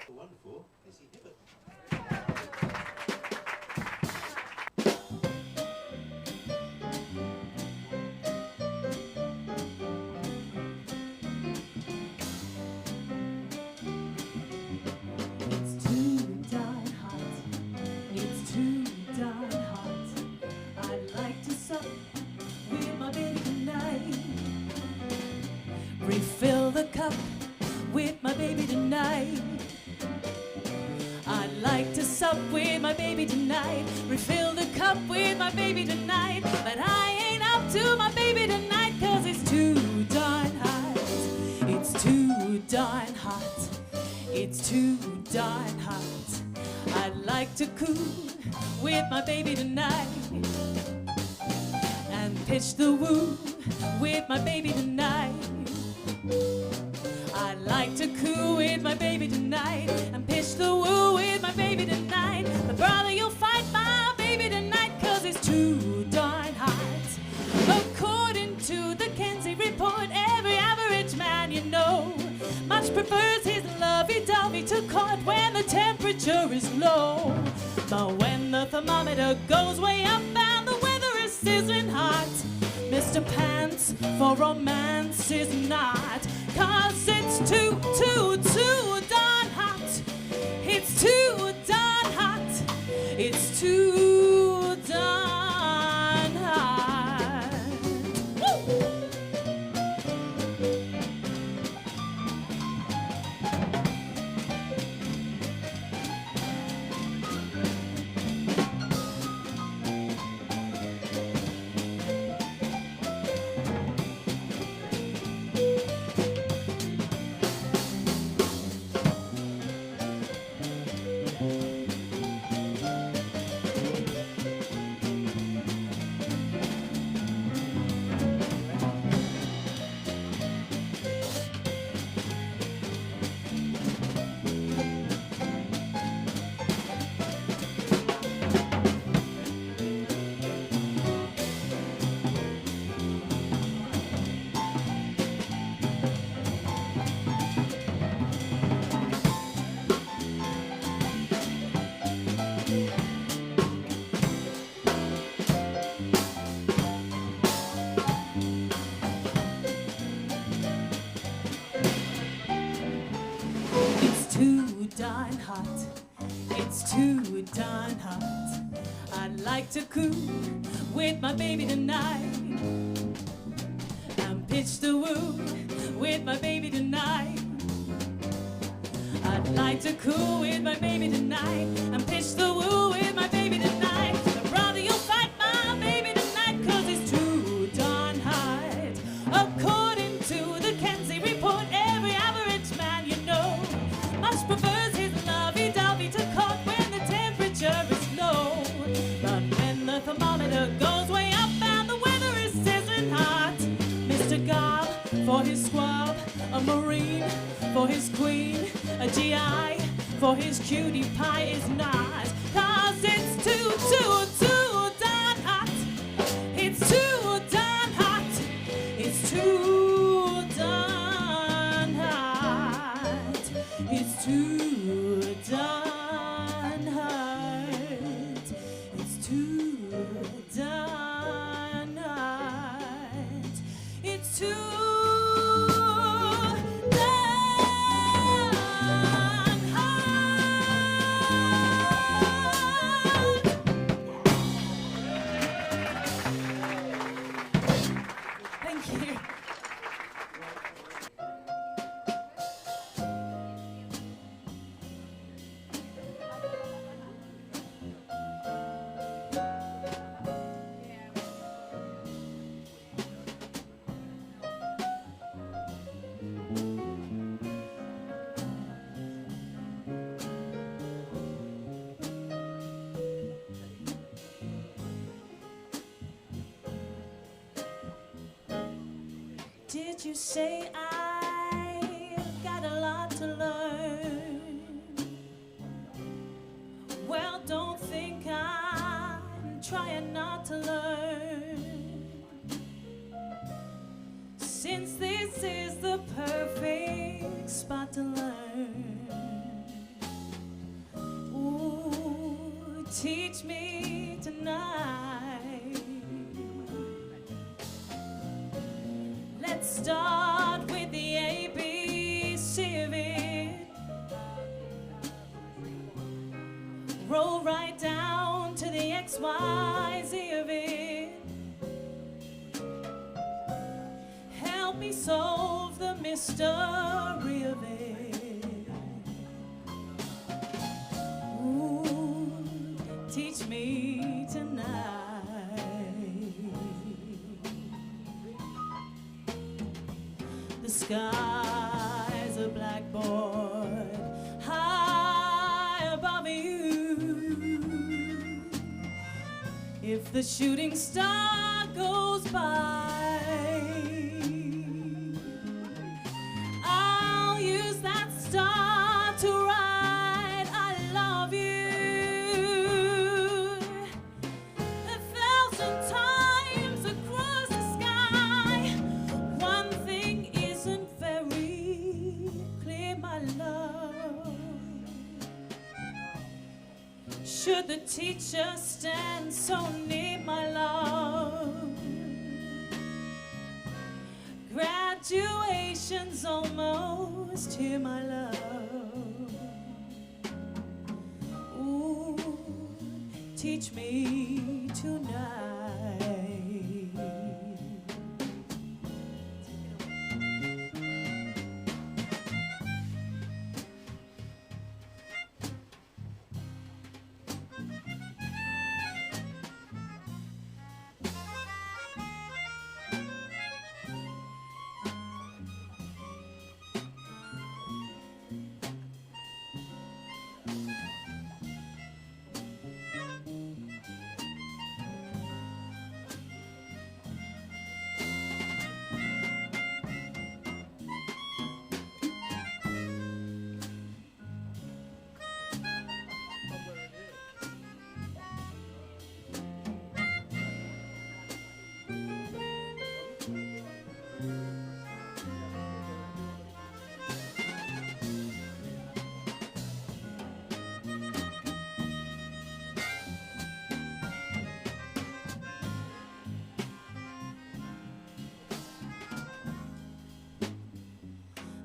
Wonderful, Lizzie Hibbert. It's too darn hot. It's too darn hot. I'd like to sup with my baby tonight. Refill the cup with my baby tonight. I'd like to sup with my baby tonight. Refill the cup with my baby tonight. But I ain't up to my baby tonight, 'cause it's too darn hot. It's too darn hot. It's too darn hot. I'd like to cool with my baby tonight and pitch the woo with my baby tonight. I'd like to coo with my baby tonight and pitch the woo with my baby tonight. But brother, you'll fight my baby tonight, 'cause it's too darn hot. According to the Kinsey report, every average man you know much prefers his lovey-dovey to court when the temperature is low. But when the thermometer goes way up and the weather is sizzling hot, Mr. Pants for romance is not, 'cause it's too darn hot. It's too darn hot. It's too darn hot. Woo! Darn hot, it's too darn hot. I'd like to coo with my baby tonight and pitch the woo with my baby tonight. I'd like to coo with my baby tonight and pitch the woo with my baby tonight. But brother, you'll fight my baby tonight, 'cause it's too darn hot. According to the Kinsey report, every average man you know much prefers his lovey-dovey to court when the temperature is low. But when the thermometer goes way up and the weather is sizzling hot, Mr. Gob for his squab, a Marine for his queen, a GI for his cutie pie is not, 'cause it's too darn hot. It's too darn hot. It's too darn hot. It's too darn hot. It's too darn hot. It's too darn hot. Did you say I've got a lot to learn? Well, don't think I'm trying not to learn, since this is the perfect spot to learn. Ooh, teach me tonight. Let's start with the ABC of it. Roll right down to the XYZ of it. Help me solve the mystery of it. Ooh, teach me tonight. The sky's a blackboard high above you. If the shooting star goes by, I'll use that star to write I love you 1,000 times across the sky. One thing isn't very clear, my love. Should the teacher stand so near, my love? Graduation's almost here, my love. Ooh, teach me tonight.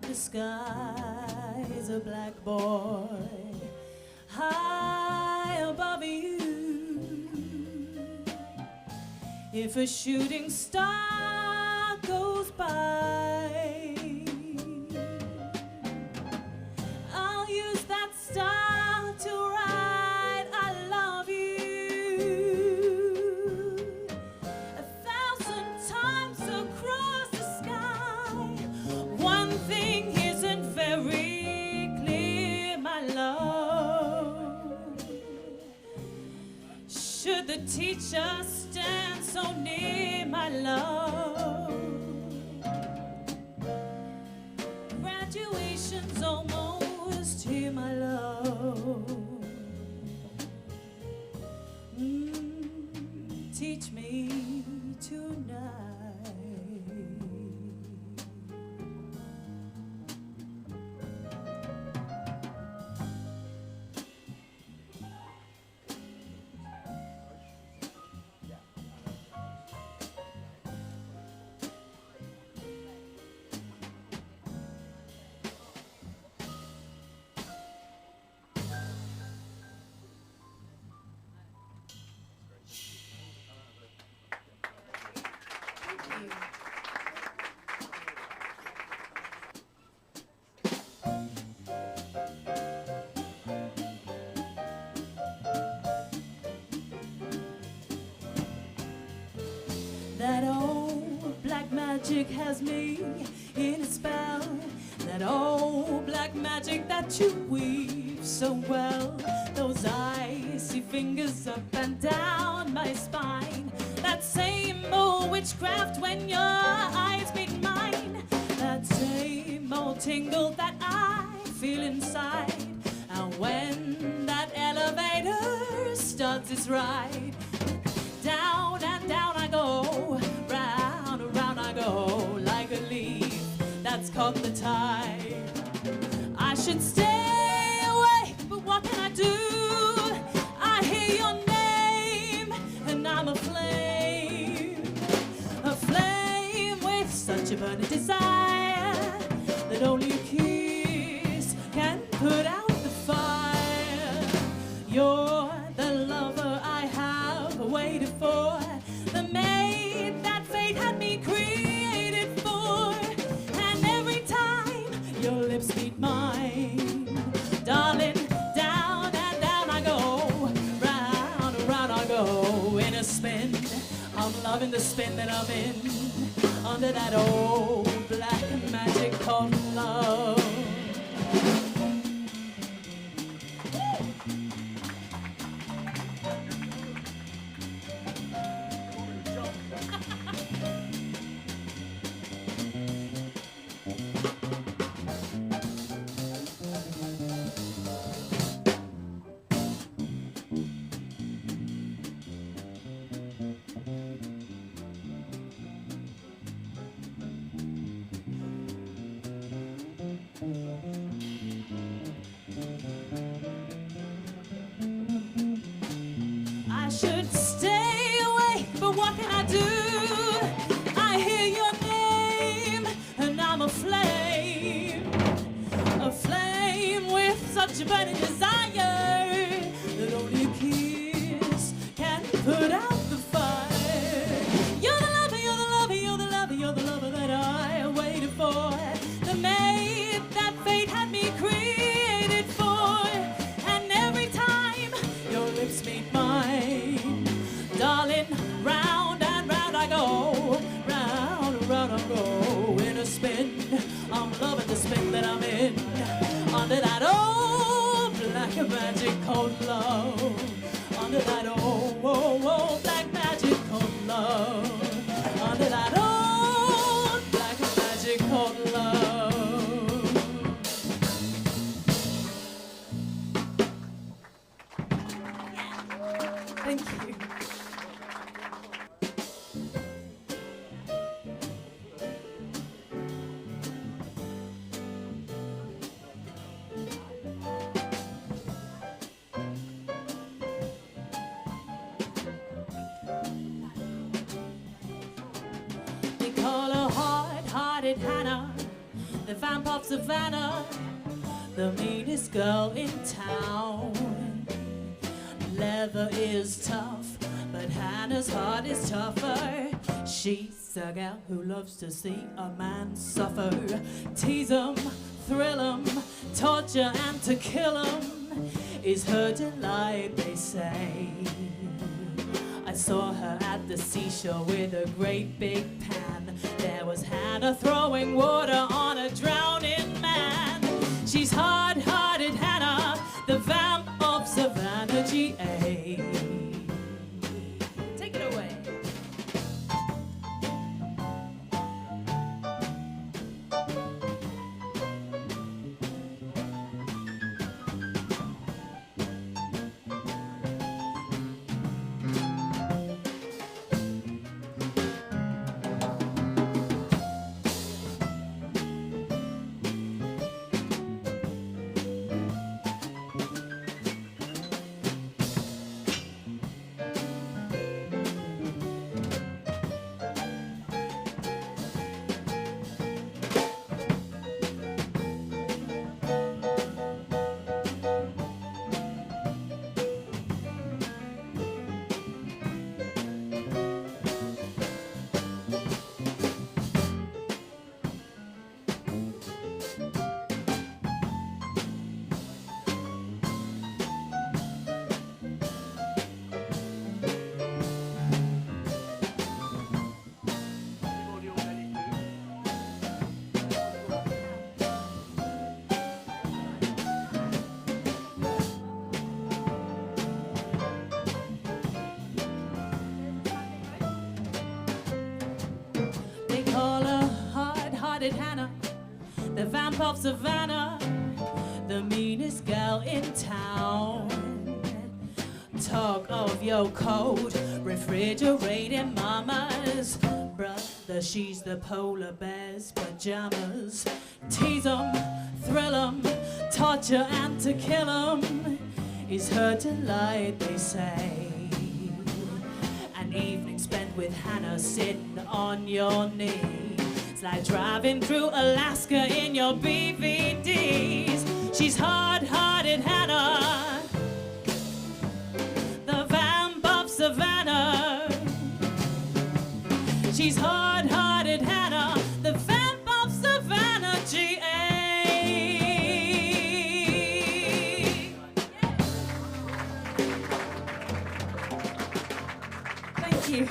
The sky's a blackboard high above you. If a shooting star goes by, I'll use that star to write I love you 1,000 times across the sky. One thing isn't very clear, my love. Should the teacher stand so near, my love? Graduation's almost here, my love. Teach me tonight. That old black magic has me in a spell. That old black magic that you weave so well. Those icy fingers up and down my spine. That same old witchcraft when your eyes meet mine. tingle that I feel inside. And when that elevator starts its ride, down and down I go, round and round I go, like a leaf that's caught the tide. I should stay away, but what can I do? I hear your name, and I'm a flame with such a burning desire that only a kiss can put out the fire. You're the lover I have waited for, the maid that fate had me created for. And every time your lips meet mine, darling, down and down I go, round and round I go in a spin. I'm loving the spin that I'm in, under that old black magic called love. I should stay away, but what can I do? I hear your name, and I'm a flame with such a burning desire that only a kiss can put out the fire. You're the lover, you're the lover, you're the lover, you're the lover that I waited for, the maid that fate had me created for. And every time your lips meet mine, darling, round and round I go, round and round I go in a spin. I'm loving the spin that I'm in, under that old black magic called love, under that old black magic called love, under that old black magic called love. Thank you. They call her hard-hearted Hannah, the vamp of Savannah, the meanest girl in town. Leather is tough, but Hannah's heart is tougher. She's a gal who loves to see a man suffer. Tease him, thrill him, torture and to kill him is her delight, they say. I saw her at the seashore with a great big pan. There was Hannah throwing water on a drowning man. She's hard-hearted Hannah, the vamp of Savannah, GA. Take it away. vamp of Savannah, the meanest gal in town. Talk of your cold, refrigerating mamas. Brother, she's the polar bear's pajamas. Tease 'em, thrill 'em, torture and to kill 'em is her delight, they say. An evening spent with Hannah sitting on your knee. It's like driving through Alaska in your BVDs. She's hard-hearted Hannah, the vamp of Savannah. She's hard-hearted Hannah, the vamp of Savannah, G.A. Thank you.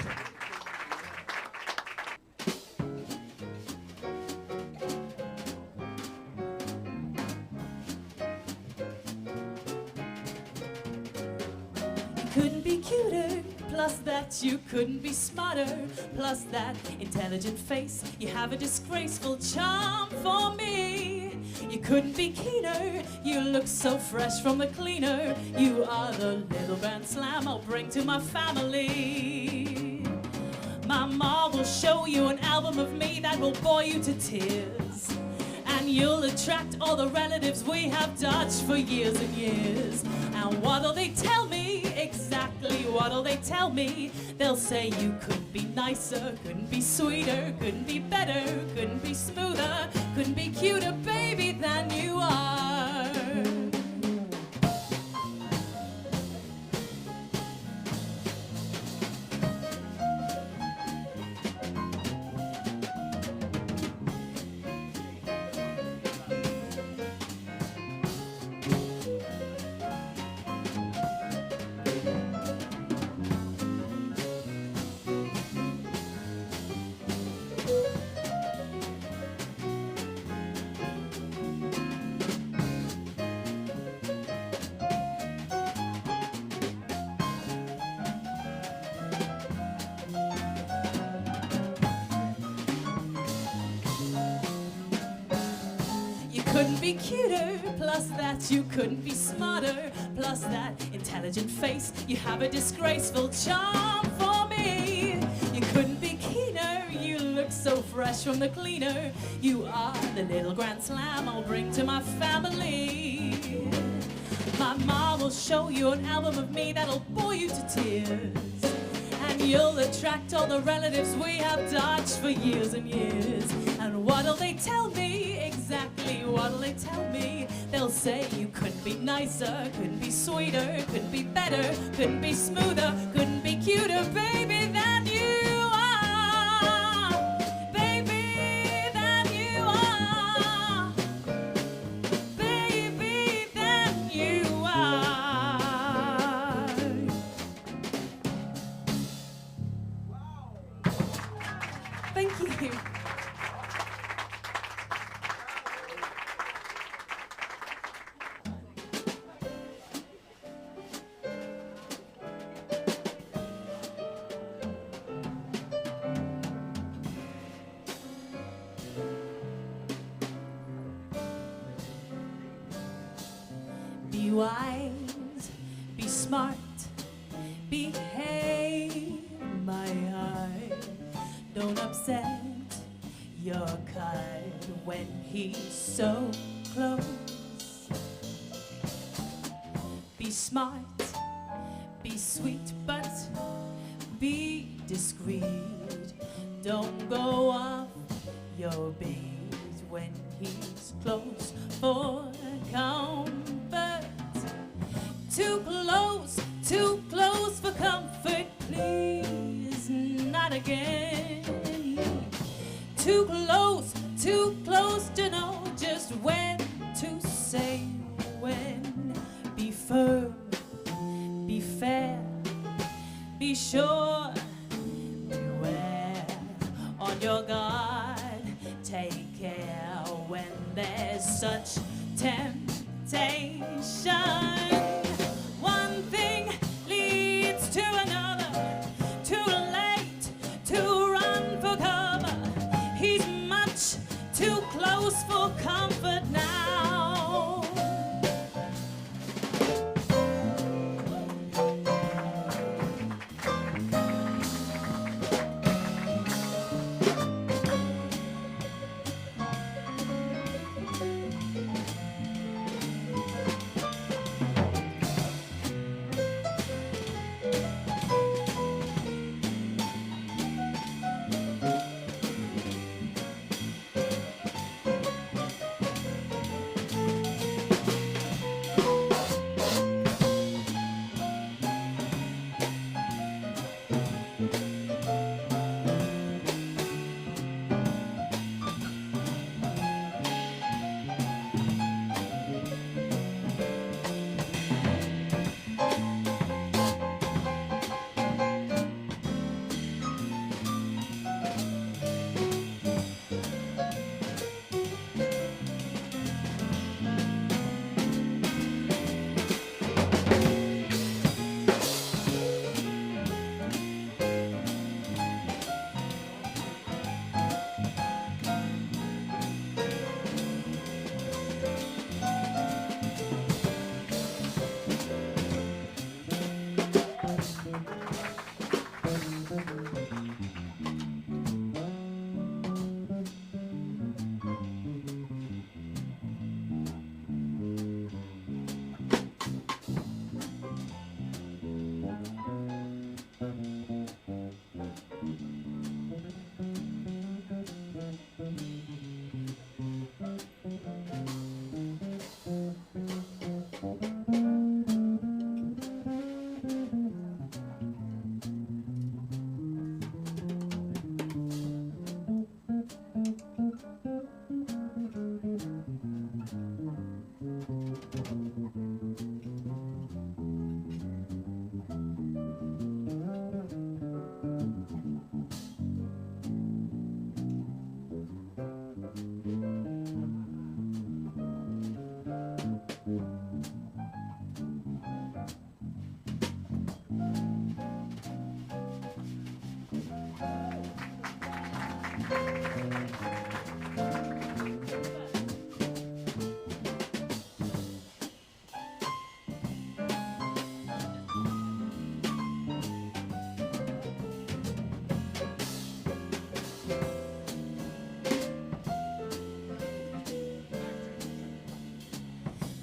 Couldn't be cuter, plus that you couldn't be smarter, plus that intelligent face, you have a disgraceful charm for me. You couldn't be keener, you look so fresh from the cleaner. You are the little grand slam I'll bring to my family. My ma will show you an album of me that will bore you to tears, and you'll attract all the relatives we have dodged for years and years. And what'll they tell me? Exactly what'll they tell me? They'll say you couldn't be nicer, couldn't be sweeter, couldn't be better, couldn't be smoother, couldn't be cuter, baby, than you are. Couldn't be cuter, plus that you couldn't be smarter, plus that intelligent face, you have a disgraceful charm for me. You couldn't be keener, you look so fresh from the cleaner. You are the little grand slam I'll bring to my family. My mom will show you an album of me that'll bore you to tears, and you'll attract all the relatives we have dodged for years and years. And what'll they tell me? Exactly what'll they tell me? They'll say you couldn't be nicer, couldn't be sweeter, couldn't be better, couldn't be smoother, couldn't be cuter, baby, than you are. Baby, than you are. Baby, than you are. Thank you. Be wise, be smart, behave, my heart. Don't upset your kite when he's so close. Be smart, be sweet, but be discreet. Don't go off your beat when he's close for comfort. Too close for comfort, please, not again. Too close to know just when to say when. Be firm, be fair, be sure, beware, on your guard, take care when there's such temptation. One thing leads to another, too late to run for cover. He's much too close for comfort.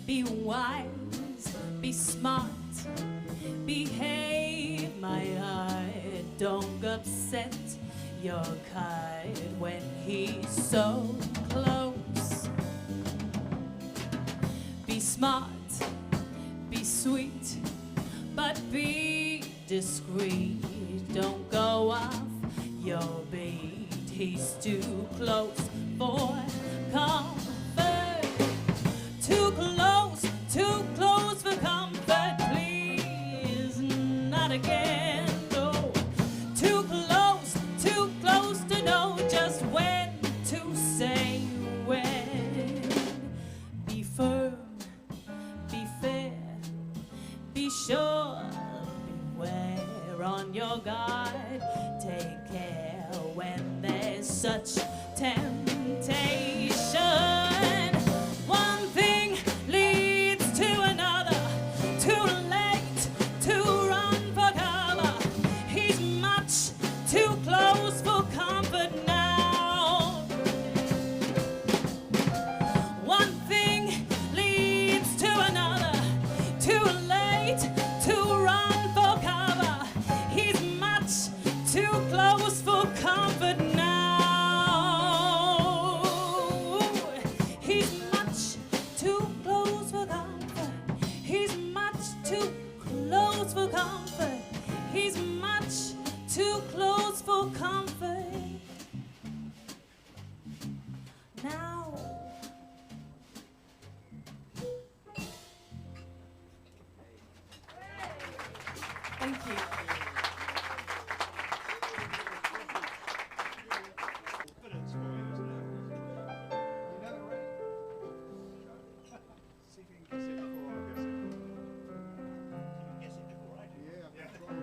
Be wise, be smart, behave, my heart. Don't upset your kite when he's so close. Be smart, be sweet, but be discreet. Don't go off your beat. He's too close for comfort. Too close for comfort, please, not again, no. Too close to know just when to say when. Be firm, be fair, be sure, beware, on your guard. Take care when there's such temptation. One thing leads to another, too late to run for cover. He's much too close for comfort now. One thing leads to another, too late to run for cover. He's much too close for comfort now. He's much too close for comfort. He's much too close for comfort. He's much too close for comfort now. Thank you. Confidence for you, isn't it? You know it, right? See if you can guess it before I guess it. You can guess it before I do. Yeah, I've got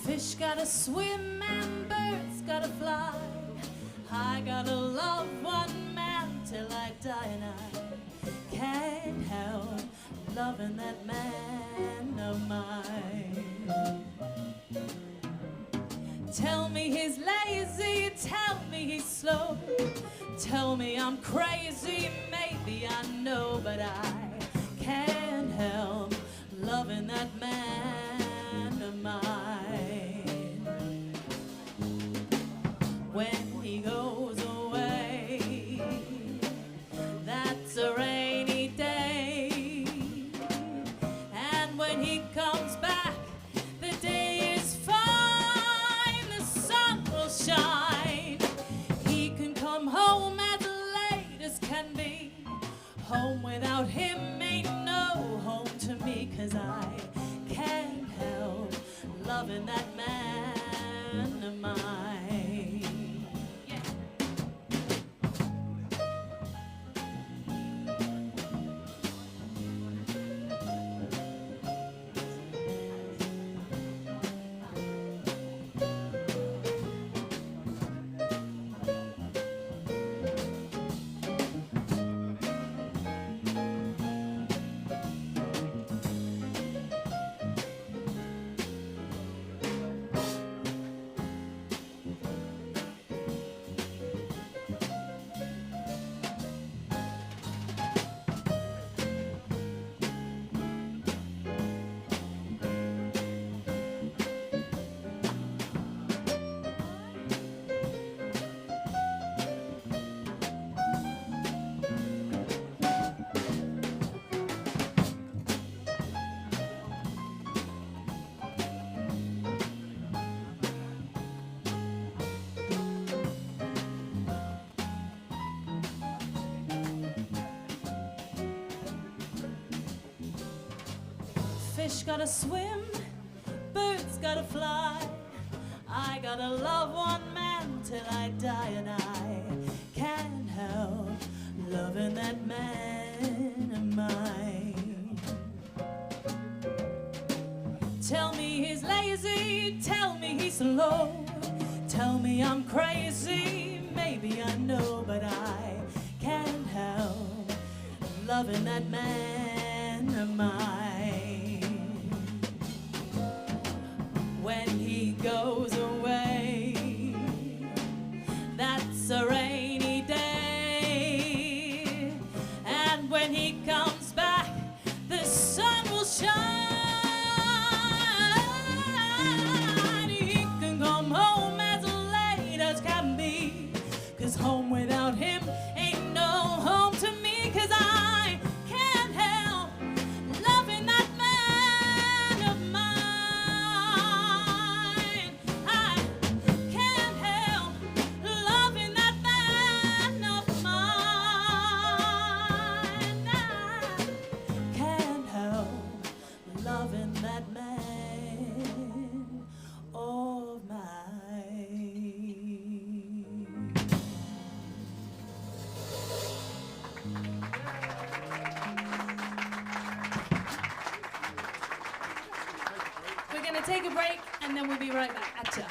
Fish gotta swim and birds gotta fly. I gotta love one man till I die, and I can't help loving that man of mine. Tell me he's lazy, tell me he's slow, tell me I'm crazy, maybe I know, but I can't help loving that man of mine. When he goes away, that's a rainy day, and when he comes back, the day is fine, the sun will shine. He can come home as late as can be. Home without him ain't no home to me, 'cause I can't help loving that man of mine. Yeah. Fish gotta swim, birds gotta fly. I gotta love one man till I die, and I can't help loving that man of mine. Tell me he's lazy, tell me he's slow, tell me I'm crazy, maybe I know, but I can't help loving that man of mine. When he goes away, that's a rainy day, and when he comes back, the sun will shine. He can come home as late as can be, 'cause home without him ain't no home to me, 'cause I can't help loving that man of mine. I can't help loving that man of mine. I can't help loving that man of mine. We're going to take a break, and then we'll be right back at ya.